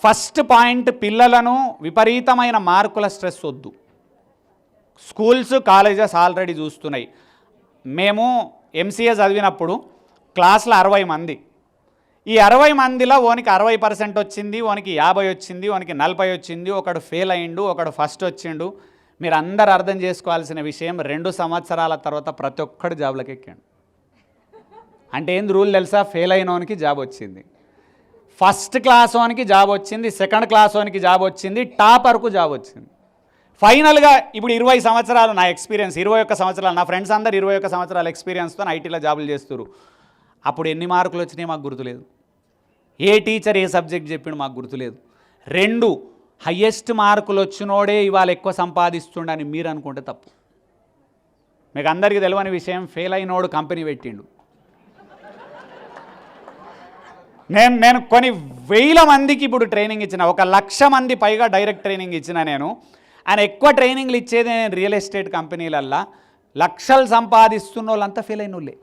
First point, పిల్లలను విపరీతమైన మార్కుల స్ట్రెస్ వద్దు. స్కూల్స్ కాలేజెస్ ఆల్రెడీ చూస్తున్నాయి. మేము ఎంసీఏ చదివినప్పుడు క్లాస్లో 60 మంది. ఈ 60 మందిలో ఓనికి 60% వచ్చింది, ఓనికి 50 వచ్చింది, ఓనికి 40 వచ్చింది, ఒకడు ఫెయిల్ అయ్యిండు, ఒకడు ఫస్ట్ వచ్చిండు. మీరు అందరు అర్థం చేసుకోవాల్సిన విషయం, 2 సంవత్సరాల తర్వాత ప్రతి ఒక్కడు జాబ్లోకి ఎక్కాడు. అంటే ఏంది రూల్ తెలుసా? ఫెయిల్ అయినోనికి జాబ్ వచ్చింది, ఫస్ట్ క్లాస్ వానికి జాబ్ వచ్చింది, సెకండ్ క్లాస్ వానికి జాబ్ వచ్చింది, టాపర్కు జాబ్ వచ్చింది. ఫైనల్గా ఇప్పుడు 20 సంవత్సరాలు నా ఎక్స్పీరియన్స్, 21 సంవత్సరాలు, నా ఫ్రెండ్స్ అందరు 21 సంవత్సరాల ఎక్స్పీరియన్స్తో ఐటీలో జాబులు చేస్తున్నారు. అప్పుడు ఎన్ని మార్కులు వచ్చినాయి మాకు గుర్తులేదు, ఏ టీచర్ ఏ సబ్జెక్ట్ చెప్పిండు మాకు గుర్తులేదు. 2 హయ్యెస్ట్ మార్కులు వచ్చినోడే ఇవాళ ఎక్కువ సంపాదిస్తుండని మీరు అనుకుంటే తప్పు. మీకు అందరికీ తెలియని విషయం, ఫెయిల్ అయినోడు కంపెనీ పెట్టిండు. నేను కొన్ని వేల మందికి ఇప్పుడు ట్రైనింగ్ ఇచ్చిన, 1,00,000 మంది పైగా డైరెక్ట్ ట్రైనింగ్ ఇచ్చిన నేను. ఆయన ఎక్కువ ట్రైనింగ్లు ఇచ్చేది నేను రియల్ ఎస్టేట్ కంపెనీలల్లో. లక్షలు సంపాదిస్తున్న వాళ్ళంతా ఫెయిల్ అయిన వాళ్ళే.